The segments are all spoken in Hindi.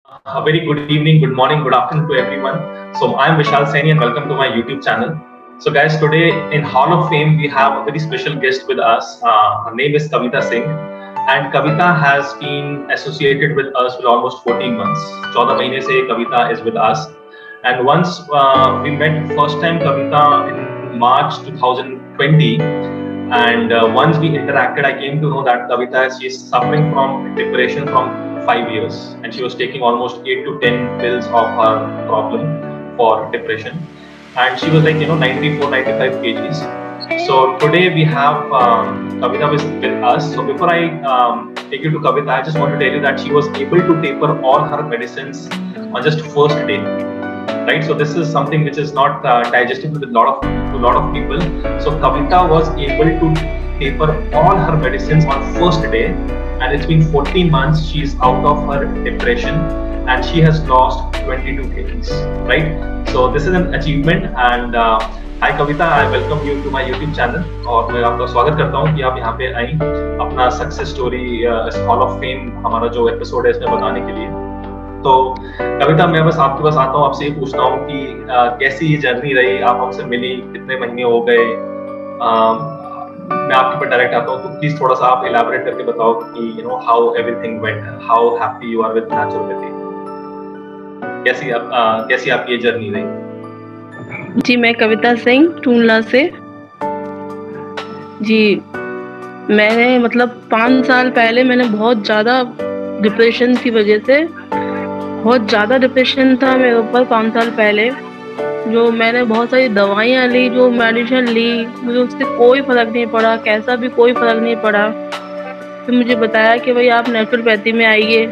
A very good evening, good morning, good afternoon to everyone. So I'm Vishal Saini and welcome to my YouTube channel. So guys, today in Hall of Fame we have a very special guest with us. Her name is Kavita Singh, and Kavita has been associated with us for almost 14 months. 14 महीने से Kavita is with us. And once we met first time Kavita in March 2020, and once we interacted, I came to know that Kavita she is suffering from depression from 5 years, and she was taking almost 8 to 10 pills of her problem for depression, and she was like 94, 95 kgs. So today we have Kavita with us. So before I take you to Kavita, I just want to tell you that she was able to taper all her medicines on just first day, right? So this is something which is not digestible with lot of people. So Kavita was able to taper all her medicines on first day, and it's been 14 months. She's out of her depression, and she has lost 22 kgs, right? So this is an achievement, and hi Kavita, I welcome you to my YouTube channel, और मैं आपका स्वागत करता हूँ कि आप यहाँ पे आई अपना सक्सेस स्टोरी इस हॉल ऑफ फेम हमारा जो एपिसोड है इसमें बताने के लिए। तो कविता, मैं बस आपके पास आता हूँ, आपसे ये पूछता हूँ कि कैसी ये जर्नी रही, आप हमसे मिली, कितने महीने हो गए। मैं आपके पर डायरेक्ट आता हूँ, तो प्लीज थोड़ा सा आप इलैबोरेट करके बताओ कि how everything went, how happy you are with naturopathy, कैसी आपकी ये जर्नी रही। जी, मैं कविता सिंह टूंडला से। जी, मैंने मतलब 5 साल पहले मैंने बहुत ज़्यादा डिप्रेशन की वजह से बहुत ज़्यादा डिप्रेशन था मेरे ऊपर 5 साल पहले। जो मैंने बहुत सारी दवाइयाँ ली, जो मेडिसिन ली, मुझे उससे कोई फ़र्क नहीं पड़ा, कैसा भी कोई फ़र्क नहीं पड़ा। फिर मुझे बताया कि भई आप नेचुरोपैथी में आइए।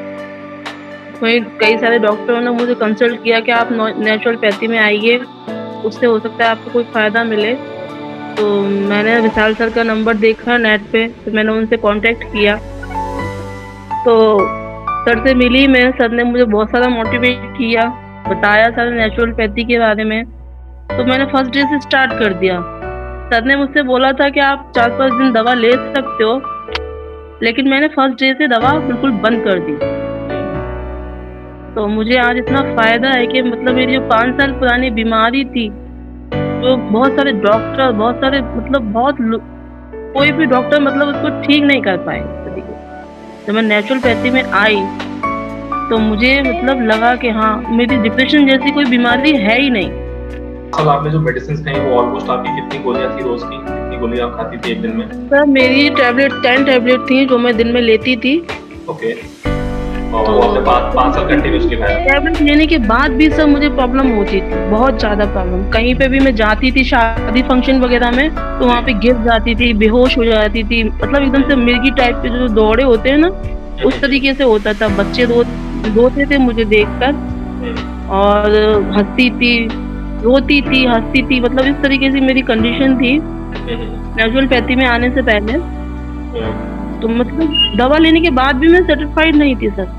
वहीं कई सारे डॉक्टरों ने मुझे कंसल्ट किया कि आप नेचुरोपैथी में आइए, उससे हो सकता है आपको कोई फ़ायदा मिले। तो मैंने विशाल सर का नंबर देखा नेट पे, तो मैंने उनसे कॉन्टैक्ट किया। तो सर से मिली मैं, सर ने मुझे बहुत सारा मोटिवेट किया, बताया सर नेचुरोपैथी के बारे में। तो मैंने फर्स्ट डे से स्टार्ट कर दिया। सर ने मुझसे बोला था कि आप 4-5 दिन दवा ले सकते हो, लेकिन मैंने फर्स्ट डे से दवा बिल्कुल बंद कर दी। तो मुझे आज इतना फ़ायदा है कि मतलब मेरी जो 5 साल पुरानी बीमारी थी, जो बहुत सारे डॉक्टर, बहुत सारे मतलब कोई भी डॉक्टर मतलब उसको ठीक नहीं कर पाए इस तरीके से। जब मैं नेचुरोपैथी में आई, तो मुझे मतलब लगा कि हाँ, मेरी डिप्रेशन जैसी कोई बीमारी है ही नहीं। सर, आपने जो मेडिसिन खाई वो ऑलमोस्ट आपकी कितनी गोलियां थी रोज की, कितनी गोलियां आप खाती थी एक दिन में? सर, मेरी टैबलेट 10 टैबलेट थी जो मैं दिन में लेती थी। ओके। और वो आपने 5 साल कंटिन्यूअसली खाया? टैबलेट लेने के बाद भी सर मुझे प्रॉब्लम होती थी, बहुत ज़्यादा प्रॉब्लम। कहीं पे भी मैं जाती थी शादी फंक्शन वगैरह में, तो वहाँ पे गिर जाती थी, बेहोश हो जाती थी, मतलब एकदम से मिर्गी टाइप के जो दौड़े होते हैं ना, उस तरीके से होता था। बच्चे रोते थे मुझे देखकर, और हंसती थी, रोती थी, हंसती थी, मतलब इस तरीके से मेरी कंडीशन थी नेचुरोपैथी में आने से पहले। तो मतलब दवा लेने के बाद भी मैं सेटिस्फाइड नहीं थी सर।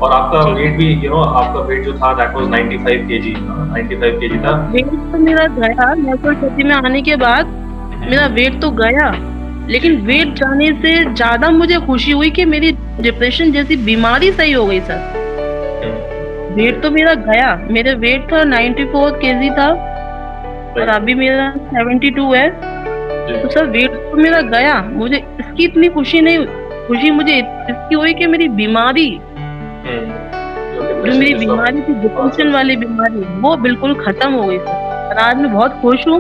और आपका वेट भी आपका वेट जो था दैट वाज 95 केजी, 95 केजी था। वेट तो मेरा गया नेचुरोपैथी में आने के बाद, मेरा वेट तो गया, लेकिन वेट जाने से ज़्यादा मुझे खुशी हुई कि मेरी डिप्रेशन जैसी बीमारी सही हो गई सर। वेट तो मेरा गया, मेरा वेट था 94 केजी था, और अभी मेरा 72 है। तो सर वेट तो मेरा गया, मुझे इसकी इतनी खुशी मुझे इसकी हुई कि मेरी बीमारी, जो मेरी बीमारी थी डिप्रेशन वाली बीमारी, वो बिल्कुल खत्म हो गई सर। और आज मैं बहुत खुश हूँ,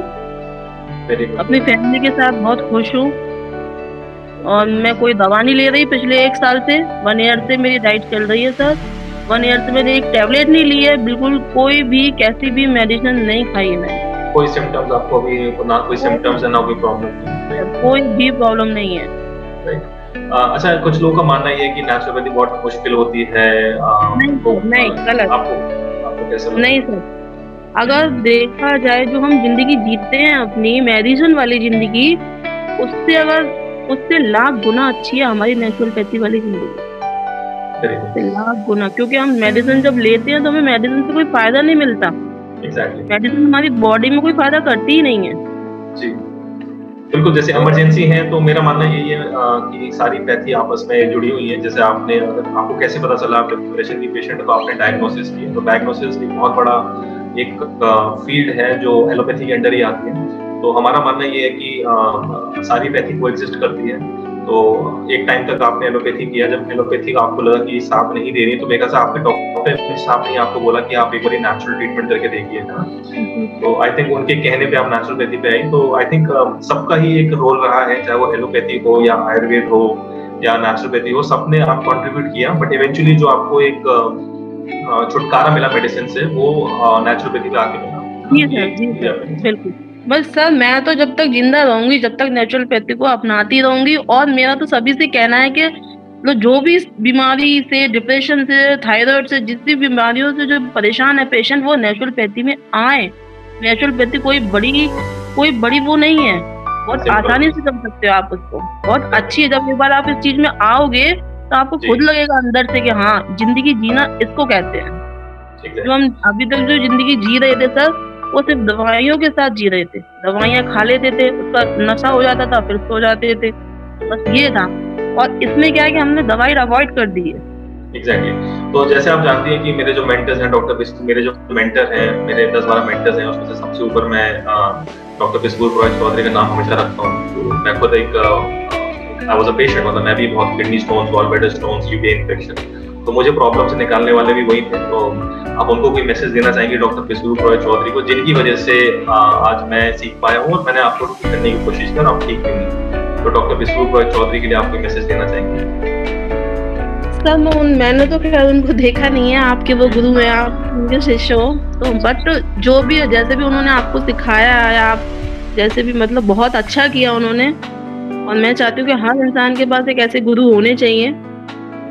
अपनी फैमिली के साथ बहुत खुश हूँ, और मैं कोई दवा नहीं ले रही पिछले 1 साल से। 1 ईयर से मेरी डाइट चल रही है सर। 1 ईयर से मैंने एक टैबलेट नहीं ली है, बिल्कुल कोई भी कैसी भी मेडिसिन नहीं खाई है मैंने। कोई सिम्टम्स आपको अभी ना, कोई सिम्टम्स है ना कोई प्रॉब्लम? कोई भी प्रॉब्लम नहीं है। अच्छा, कुछ लोगों का मानना ये है कि नेचुरोपैथी बहुत मुश्किल होती है। नहीं, गलत। आपको कैसा लगता है? नहीं सर, अगर देखा जाए जो हम जिंदगी जीते हैं अपनी मेडिसिन वाली जिंदगी, उससे लाख गुना अच्छी है हमारी नेचुरोपैथी वाली जिंदगी, लाख गुना। क्योंकि हम मेडिसिन जब लेते हैं तो हमें मेडिसिन से कोई फायदा नहीं मिलता। एग्जैक्टली। मेडिसिन हमारी बॉडी में कोई फायदा करती ही नहीं है। जी। बिल्कुल, जैसे इमरजेंसी है तो मेरा मानना यही है कि सारी पैथी आपस में जुड़ी हुई है। जैसे आपको कैसे पता चला आप डिप्रेशन की पेशेंट, तो आपने डायग्नोसिस की। तो डायग्नोसिस एक बहुत बड़ा एक फील्ड है जो एलोपैथी के अंडर ही आती है। तो हमारा मानना ये है कि सारी पैथी कोएग्जिस्ट करती है। तो एक टाइम तक आपने एलोपैथी किया, जब एलोपैथी आपको लगा कि साथ नहीं दे रही, तो मेरे ख्याल से आपके डॉक्टर ने साथ नहीं आपको बोला कि आप एक बार नेचुरल ट्रीटमेंट करके देखिए, है ना? जी, तो आई थिंक उनके कहने पे आप नेचुरोपैथी पे आई। तो आई थिंक सबका ही एक रोल रहा है, चाहे वो एलोपैथी हो या आयुर्वेद हो या नेचुरोपैथी हो, सबने आप कंट्रीब्यूट किया। बट इवेंचुअली जो आपको एक छुटकारा मिला मेडिसिन से, वो नेचुरोपैथी पे आके मिला। जी ये सर, बिल्कुल। बस सर मैं तो जब तक ज़िंदा रहूँगी, जब तक नेचुरोपैथी को अपनाती रहूँगी, और मेरा तो सभी से कहना है कि जो भी इस बीमारी से, डिप्रेशन से, थायराइड से, जिस भी बीमारियों से जो परेशान है पेशेंट, वो नेचुरोपैथी में आएँ। नेचुरोपैथी कोई बड़ी वो नहीं है, बहुत सिंपल। आसानी से कर सकते हो आप उसको। बहुत अच्छी है, जब एक बार आप इस चीज़ में आओगे, तो आपको जी। खुद लगेगा अंदर से कि हाँ, ज़िंदगी जीना इसको कहते हैं। ठीक है। जो हम अभी तक जो ज़िंदगी जी रहे थे सर, वो सिर्फ़ दवाइयों के साथ जी रहे थे। दवाइयाँ खा लेते थे, उसका नशा हो जाता था, फिर सो जाते थे। बस ये था, और इसमें क्या है कि हमने दवाई अवॉइड कर दी है। एग्जैक्टली। तो जैसे आप जानती हैं कि मेरे जो मेंटर्स हैं डॉक्टर बिस्कू, मेरे जो मेंटर हैं, मेरे 10-12 मेंटर्स हैं, उसमें से सबसे ऊपर मैं डॉक्टर बिस्कुल रॉय चौधरी का नाम हमेशा रखता हूँ। तो मैं खुद एक आई वाज अ पेशेंट, मतलब मैं भी बहुत kidney stones, gallbladder stones, UTI infection, तो मुझे प्रॉब्लम से निकालने वाले भी वही थे। तो आप उनको कोई मैसेज देना चाहेंगे डॉक्टर बिस्कुल रॉय चौधरी को, जिनकी वजह से आज मैं सीख पाया हूँ और मैंने आपको ठीक करने की कोशिश की और आप ठीक भी हुई। तो डॉक्टर बिस्कुल रॉय चौधरी के लिए आप कोई मैसेज देना चाहेंगे? सर मैंने तो खैर उनको देखा नहीं है, आपके वो गुरु हैं, आप उनके शिष्य हो, तो बट जो भी है, जैसे भी उन्होंने आपको सिखाया है, आप जैसे भी मतलब बहुत अच्छा किया उन्होंने, और मैं चाहती हूँ कि हर इंसान के पास एक ऐसे गुरु होने चाहिए,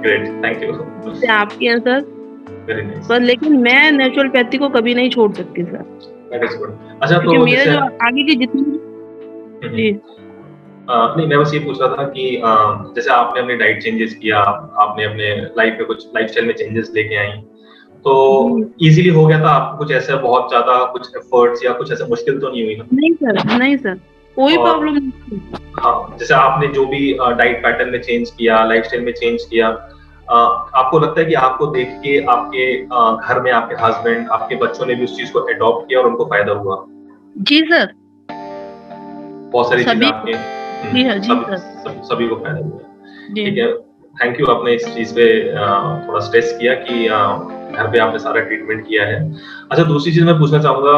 ग्रेट, थैंक यू। जैसे आपके हैं सर। Very nice. पर लेकिन मैं नेचुरोपैथी को कभी नहीं छोड़ सकती सर, दैट इज गुड। अच्छा, क्योंकि तो मेरे जैसे जो आगे की जितनी जी, नहीं, मैं बस ये पूछ रहा था कि जैसे आपने अपनी डाइट चेंजेस किया, आपने अपने लाइफ में कुछ लाइफस्टाइल में चेंजेस लेके आई, तो जी। इजीली हो गया था आपको? कुछ ऐसा बहुत ज्यादा कुछ एफर्ट्स या कुछ ऐसा मुश्किल तो नहीं हुई ना? नहीं सर, कोई और प्रॉब्लम नहीं थी। हाँ, जैसे आपने जो भी डाइट पैटर्न में चेंज किया, लाइफस्टाइल में चेंज किया, आपको लगता है कि आपको देख के आपके घर में आपके हस्बैंड, आपके बच्चों ने भी उस चीज को अडॉप्ट किया और उनको फायदा हुआ? जी सर, बहुत सारी चीजें सभी आपके जी हाँ, जी सर, सभी को फायदा हुआ। जी। ठीक है, थैंक यू, आपने इस चीज पे थोड़ा स्ट्रेस किया कि घर पे आपने सारा ट्रीटमेंट किया है। अच्छा, दूसरी चीज मैं पूछना चाहूंगा,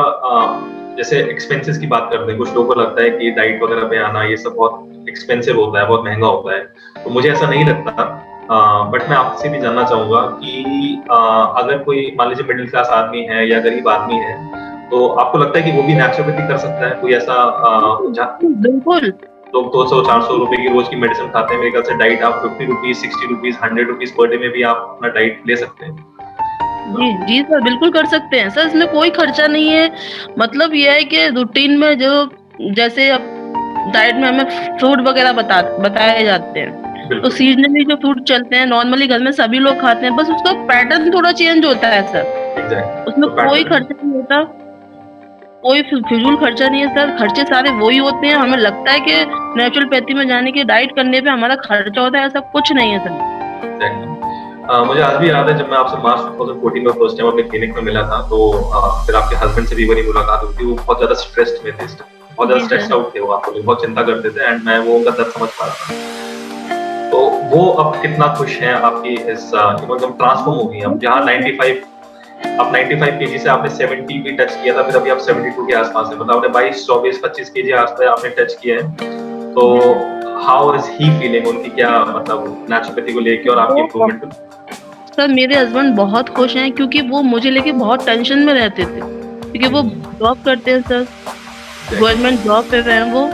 जैसे एक्सपेंसेस की बात करते हैं, कुछ लोगों को लगता है कि डाइट वगैरह पे आना ये सब बहुत एक्सपेंसिव होता है, बहुत महंगा होता है, तो मुझे ऐसा नहीं लगता। बट मैं आपसे भी जानना चाहूंगा कि अगर कोई मान लीजिए मिडिल क्लास आदमी है या गरीब आदमी है, तो आपको लगता है कि वो भी नेचुरोपैथी कर सकता है? कोई ऐसा बिल्कुल, लोग 200-400 रुपए की रोज की मेडिसिन खाते हैं, मेरे ख्याल से डाइट आप 50 rupees, 60 rupees, 100 rupees per day में भी आप अपना डाइट ले सकते हैं। जी सर, बिल्कुल कर सकते हैं सर, इसमें कोई खर्चा नहीं है। मतलब ये है कि रूटीन में जो जैसे अब डाइट में हमें फ्रूट वगैरह बताए जाते हैं, तो बिल्कुल। सीजनली जो फ्रूट चलते हैं नॉर्मली घर में सभी लोग खाते हैं, बस उसका पैटर्न थोड़ा चेंज होता है सर, एग्जैक्टली, उसमें तो कोई पैटर्न। खर्चा नहीं होता, कोई फिजूल खर्चा नहीं है सर, खर्चे सारे वही होते हैं। हमें लगता है कि नेचुरोपैथी में जाने के डाइट करने पे हमारा खर्चा होता है, ऐसा कुछ नहीं है सर। एग्जैक्टली। मुझे आज भी याद है, जब मैं आपसे मार्च 2014 में फर्स्ट टाइम अपने क्लिनिक में मिला था, तो फिर आपके हस्बैंड से भी मेरी मुलाकात हुई थी। वो बहुत ज्यादा स्ट्रेस्ड में थे, बहुत ज्यादा जी स्ट्रेस्ड सर, आउट थे, वो आपको बहुत चिंता करते थे, एंड मैं वो उनका दर्द समझ पा रहा था। तो वो अब कितना खुश हैं आपकी इस एकदम ट्रांसफॉर्म हो गई, अब जहाँ 95 आप 95 केजी से आपने 70 भी टच किया था, फिर अभी आप 72 के आसपास है, मतलब आपने 22, 24, 25 केजी आसपास आपने टच किया है। तो हाउ इज ही फीलिंग? उनकी क्या मतलब नेचुरोपैथी को लेके और आपकी तो इम्प्रूवमेंट को? सर मेरे हस्बैंड बहुत खुश हैं, क्योंकि वो मुझे लेके बहुत टेंशन में रहते थे, क्योंकि वो जॉब करते हैं सर, गवर्नमेंट जॉब पे हैं वो,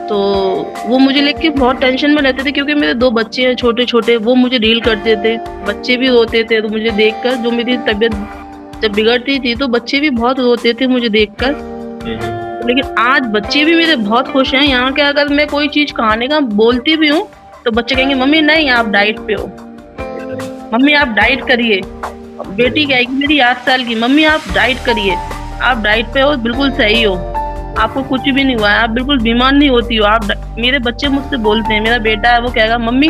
तो वो मुझे लेके बहुत टेंशन में रहते थे, क्योंकि मेरे 2 बच्चे हैं छोटे-छोटे, वो मुझे डील करते थे, बच्चे भी रोते थे, तो मुझे देखकर जो मेरी तबीयत जब बिगड़ती थी, तो बच्चे भी बहुत रोते थे मुझे देखकर। लेकिन आज बच्चे भी मेरे बहुत खुश हैं, यहाँ के अगर मैं कोई चीज़ खाने का बोलती भी हूँ, तो बच्चे कहेंगे मम्मी नहीं आप डाइट पे हो, मम्मी आप डाइट करिए। बेटी कहेगी मेरी 8 साल की, मम्मी आप डाइट करिए, आप डाइट पे हो, बिल्कुल सही हो। आपको कुछ भी नहीं हुआ है, आप बिल्कुल बीमार नहीं होती हो। मेरे बच्चे मुझसे बोलते हैं, मेरा बेटा है वो कहेगा मम्मी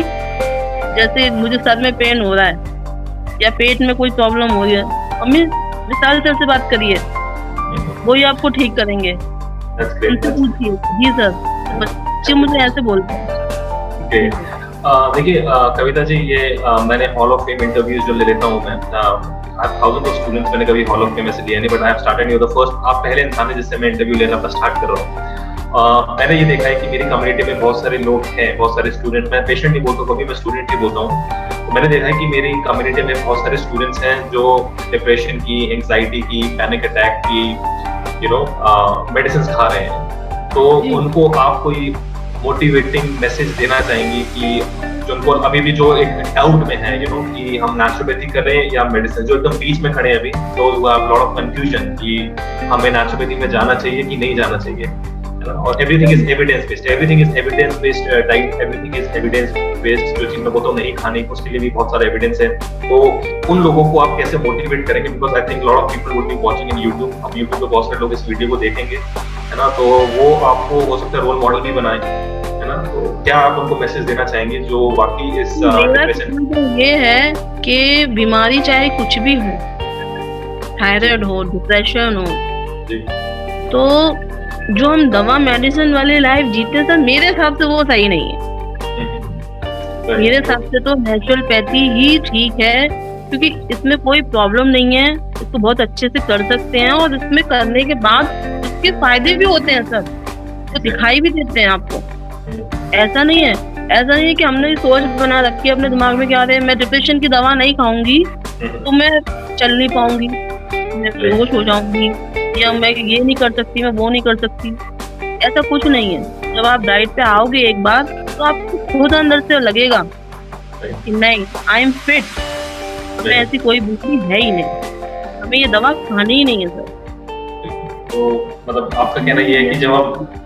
जैसे मुझे सर में पेन हो रहा है या पेट में कोई प्रॉब्लम हो रही है, मम्मी विशाल सर से बात करिए, वो ही आपको ठीक करेंगे। उनसे पूछिए। जी सर, बच्चे मुझे ऐसे बोलते हैं। देखिए कविता जी, ये मैंने हॉल ऑफ फेम इंटरव्यूज जो ले लेता हूँ मैं, थाउजेंड ऑफ स्टूडेंट्स मैंने कभी हॉल ऑफ फेम ऐसे लिया नहीं, but I have started you the first, आप पहले इंसान हैं जिससे मैं इंटरव्यू लेना स्टार्ट कर रहा हूँ। मैंने ये देखा है कि मेरी कम्युनिटी में बहुत सारे लोग हैं, बहुत सारे स्टूडेंट, मैं पेशेंट नहीं बोलता कभी, मैं स्टूडेंट ही बोलता हूँ। तो मैंने देखा है कि मेरी कम्युनिटी में बहुत सारे स्टूडेंट्स हैं जो डिप्रेशन की, एंग्जाइटी की, पैनिक अटैक की, मेडिसिन खा रहे हैं। तो उनको आप कोई मोटिवेटिंग मैसेज देना चाहेंगी कि जो उनको अभी भी जो एक डाउट में है, कि हम नेचुरोपैथी करें या मेडिसिन, जो एकदम बीच में खड़े हैं अभी, तो लॉट ऑफ कंफ्यूजन कि हमें नेचुरोपैथी में जाना चाहिए कि नहीं जाना चाहिए, और everything is evidence based, diet, everything is evidence based. जो चीज मैं बोलता हूँ नहीं खाने, उसके लिए भी बहुत सारा एविडेंस है। तो उन लोगों को आप कैसे मोटिवेट करेंगे? Because I think lot of people would be watching in YouTube, अब यूट्यूब पे बहुत सारे लोग इस वीडियो को देखेंगे, है ना, तो वो आपको हो सकता है रोल मॉडल भी बनाए, है ना, तो क्या आप उनको मैसेज देना चाहेंगे जो बाकी इस डिप्रेशन? ये है कि बीमारी चाहे कुछ भी हो, थायराइड हो, डिप्रेशन हो, तो जो हम दवा मेडिसिन वाली लाइफ जीते सर, मेरे हिसाब से वो सही नहीं है। मेरे हिसाब से तो नेचुरोपैथी ही ठीक है, क्योंकि इसमें कोई प्रॉब्लम नहीं है, इसको बहुत अच्छे से कर सकते हैं, और इसमें करने के बाद इसके फायदे भी होते हैं सर, तो दिखाई भी देते हैं आपको। ऐसा नहीं है कि हमने सोच बना रखी है अपने दिमाग में, क्या मैं डिप्रेशन की दवा नहीं खाऊंगी तो मैं चल नहीं पाऊंगी, मैं बेहोश हो जाऊंगी, या मैं ये नहीं कर सकती, मैं वो नहीं कर सकती। ऐसा कुछ नहीं है। जब आप डाइट पे आओगे एक बार, तो आपको खुद अंदर से लगेगा कि नहीं, आई एम फिट, हमें ऐसी कोई बीमारी है ही नहीं, हमें ये दवा खानी ही नहीं है सर। तो मतलब आपका कहना ये है कि जब आप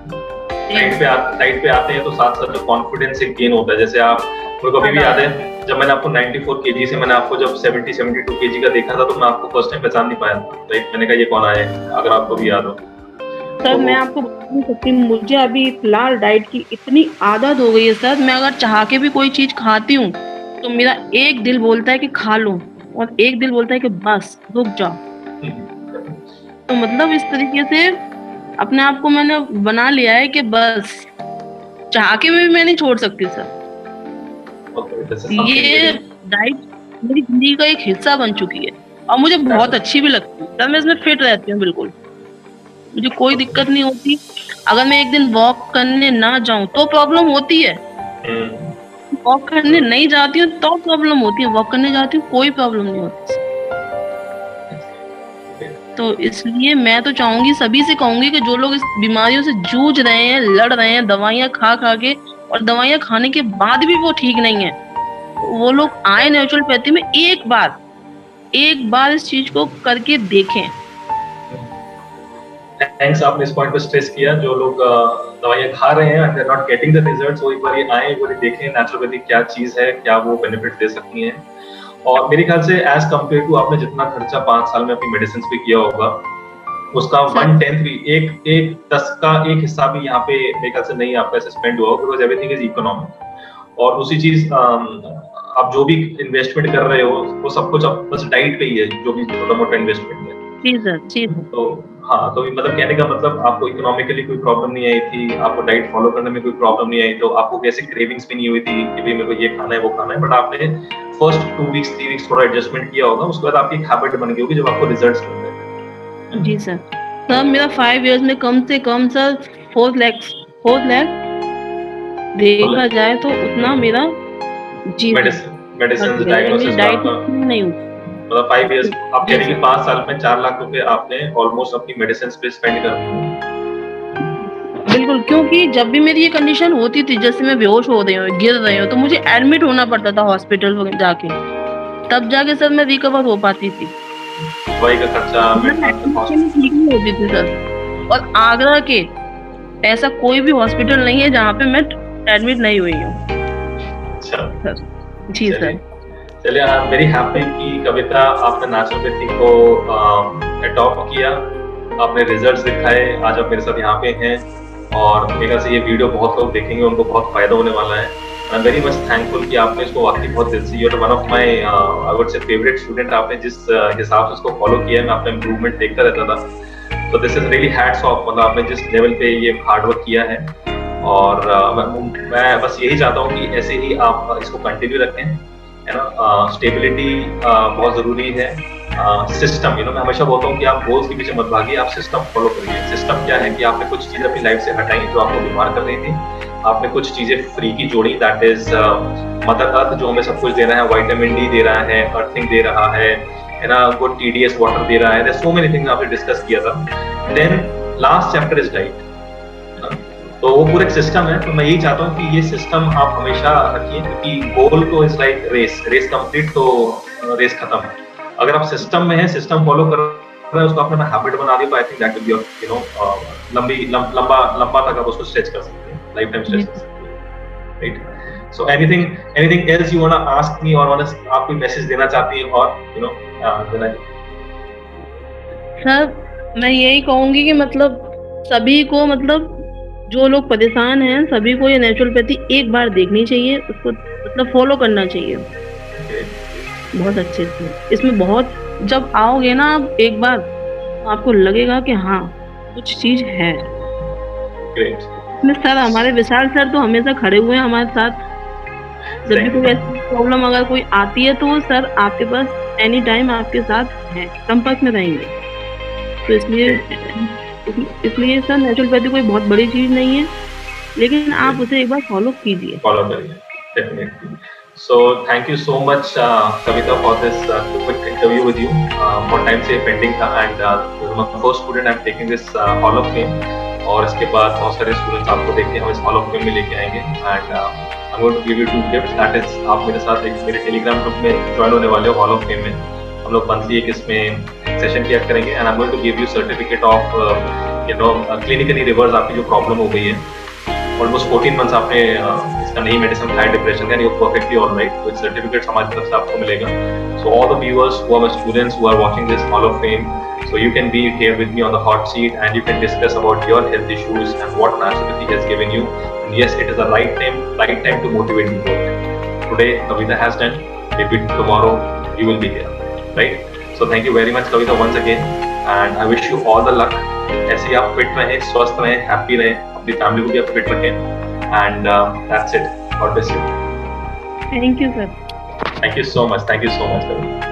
डाइट पे आते हैं तो साथ साथ जो कॉन्फिडेंस एक गेन होता है, जैसे आप, मुझे कभी भी याद है जब मैंने आपको 94 केजी से मैंने आपको जब 72 केजी का देखा था, तो मैं आपको फर्स्ट टाइम पहचान नहीं पाया था, तो मैंने कहा ये कौन आया है, अगर आपको भी याद हो। सर तो मैं आपको बता नहीं सकती, मुझे अभी फिलहाल डाइट की इतनी आदत हो गई है सर, मैं अगर चाह के भी कोई चीज खाती हूँ तो मेरा एक दिल बोलता है कि खा लो, और एक दिल बोलता है कि बस रुक जाओ। तो मतलब इस तरीके से अपने आप को मैंने बना लिया है कि बस चाह के भी मैं नहीं छोड़ सकती सर। ये डाइट मेरी जिंदगी का एक हिस्सा बन चुकी है, और मुझे बहुत अच्छी भी लगती है सर। मैं इसमें फिट रहती हूँ बिल्कुल, मुझे कोई दिक्कत नहीं होती। अगर मैं एक दिन वॉक करने ना जाऊं तो प्रॉब्लम होती है, वॉक करने नहीं जाती हूँ तो प्रॉब्लम होती है, वॉक करने जाती हूँ कोई प्रॉब्लम नहीं होती। तो इसलिए मैं तो चाहूंगी, सभी से कहूंगी कि जो लोग इस बीमारियों से जूझ रहे हैं, लड़ रहे हैं, दवाइयाँ खा के, और दवाइयाँ खाने के बाद भी वो ठीक नहीं है, वो लोग आए नेचुरोपैथी में, एक बार इस चीज को करके देखें। थैंक्स, आपने इस पॉइंट पे स्ट्रेस किया, जो लोग दवाइयाँ खा रहे हैं, they are not getting the results, वो एक बार आए, एक बार देखें नेचुरोपैथी क्या चीज है, क्या वो बेनिफिट दे सकती है। और मेरे ख्याल से एज कम्पेयर टू आपने जितना खर्चा 5 साल में अपनी मेडिसिन पे किया होगा, उसका 1/10 भी, एक 10 का एक हिस्सा भी यहाँ पे मेरे ख्याल से नहीं आपका स्पेंड हुआ, बिकॉज एवरीथिंग इज इकोनॉमिक। और दूसरी चीज, आप जो भी इन्वेस्टमेंट कर रहे हो वो सब कुछ अब बस डाइट पे ही है, जो भी छोटा मोटा इन्वेस्टमेंट है। तो हाँ, तो मतलब कहने का मतलब आपको इकोनॉमिकली कोई प्रॉब्लम नहीं आई थी, आपको डाइट फॉलो करने में कोई प्रॉब्लम नहीं आई, तो आपको कैसे क्रेविंग्स भी नहीं हुई थी कि भाई मेरे को ये खाना है वो खाना है, बट आपने फर्स्ट 2 वीक्स 3 वीक्स थोड़ा एडजस्टमेंट किया होगा, उसके बाद आपकी एक हैबिट बन गई होगी जब आपको रिजल्ट्स मिलते हैं। जी सर, मेरा 5 इयर्स में कम से कम सर 4 लाख देखा जाए तो उतना मेरा जी मेडिसिन डायग्नोसिस नहीं हुआ। मतलब 5 इयर्स, आप कह रहे हैं कि 5 साल में 4 लाख रुपए आपने ऑलमोस्ट अपनी मेडिसिन पे स्पेंड कर दिए। बिल्कुल, क्योंकि जब भी मेरी ये कंडीशन होती थी, जैसे मैं बेहोश हो रही हूँ, गिर रही हूँ, तो मुझे एडमिट होना पड़ता था हॉस्पिटल जाके, तब जाके सर मैं रिकवर हो पाती थी, दवाई का खर्चा ठीक नहीं होती थी सर। और आगरा के ऐसा कोई भी हॉस्पिटल नहीं है जहाँ पे मैं एडमिट नहीं हुई हूँ। अच्छा सर, जी सर। चलिए, आई एम वेरी हैप्पी कि कविता आपने नेचुरोपैथी को अडॉप्ट किया, आपने रिजल्ट्स दिखाए, आज आप मेरे साथ यहाँ पे हैं और मेरे ख्याल से ये वीडियो बहुत लोग देखेंगे, उनको बहुत फायदा होने वाला है। I am very much thankful कि आपने इसको वाकई बहुत दिल से, you are one of my I would say favourite student. आपने जिस हिसाब से उसको फॉलो किया है, मैं आपका इम्प्रूवमेंट देखता रहता था। तो this is really hats off, मतलब आपने जिस लेवल पे ये हार्ड वर्क किया है और मैं बस यही चाहता हूँ कि ऐसे ही आप इसको कंटिन्यू रखें, है ना। स्टेबिलिटी बहुत ज़रूरी है। सिस्टम, मैं हमेशा बोलता हूँ कि आप गोल्स के पीछे मत भागिए, आप सिस्टम फॉलो करिए। सिस्टम क्या है कि आपने कुछ चीज़ें अपनी लाइफ से हटाई जो आपको बीमार कर रही थी, आपने कुछ चीज़ें फ्री की जोड़ी, दैट इज मदर अर्थ जो हमें सब कुछ दे रहा है, विटामिन डी दे रहा है, अर्थिंग दे रहा है ना, गुड TDS वाटर दे रहा है, सो मेनी थिंग्स आपने डिस्कस किया था। Then last chapter is diet, तो वो पूरा एक सिस्टम है। तो मैं यही चाहता हूँ कि ये सिस्टम आप हमेशा रखिए, क्योंकि गोल तो इज लाइक रेस कंप्लीट तो रेस खत्म। अगर आप सिस्टम में हैं, सिस्टम फॉलो कर रहे हैं, उसको आपने हैबिट बना दी, तो I think that will be लंबा तक आप उसको स्ट्रेच कर सकते हैं, लाइफ टाइम स्ट्रेच कर सकते हैं, right. So anything else you want to ask me, और आप कोई मैसेज देना चाहती हैं और देना? सर मैं यही कहूंगी कि मतलब सभी को, मतलब जो लोग परेशान हैं, सभी को ये नेचुरोपैथी एक बार देखनी चाहिए, उसको मतलब फॉलो करना चाहिए बहुत अच्छे से। इसमें बहुत, जब आओगे ना आप एक बार, तो आपको लगेगा कि हाँ कुछ चीज है। इसमें सर हमारे विशाल सर तो हमेशा खड़े हुए हैं हमारे साथ। जब भी कोई ऐसी प्रॉब्लम अगर कोई आती है, तो सर आपके पास एनी टाइम आपके साथ हैं, संपर्क में रहेंगे। तो इसलिए सर नेचुरोपैथी कोई बहुत बड़ी चीज नहीं है, लेकिन आप उसे एक बार फॉलो कीजिए। फॉलो करिए, definitely. So thank you so much, Kavita, for this quick interview with you. बहुत टाइम से पेंडिंग था, and my first student I'm taking this Hall of Fame, और इसके बाद बहुत सारे स्टूडेंट्स आपको देख के हम इस Hall of Fame में लेके आएंगे, and I'm going to give you 2 gifts. That is, आप मेरे साथ एक मेरे टेलीग्राम ग्रुप में ज्वाइन होने वाले हो Hall of Fame में। हम लोग मंथली एक इसमें सेशन किया करेंगे, and I'm going to give you certificate of clinically reverse आपकी जो प्रॉब्लम हो गई है, ऑलमोस्ट 14 मंथ्स आपने इसका नई मेडिसिन खाया डिप्रेशन का, यू परफेक्टली ऑलराइट, तो सर्टिफिकेट हमारी तरफ से आपको मिलेगा। So all the viewers who are students who are watching this hall of fame, so you can be here with me on the hot seat, and you can discuss about your health issues and what naturopathy has given you. And yes, it is the right time to motivate you more. Today Kavita has done, maybe tomorrow you will be here, right? So thank you very much Kavita once again, and I wish you all the luck. ऐसे ही आप फिट रहें, स्वस्थ रहें, हैप्पी रहें, अपनी फैमिली को भी आप फिट रखें, and that's it. God bless you. Thank you sir. Thank you so much, Kavita.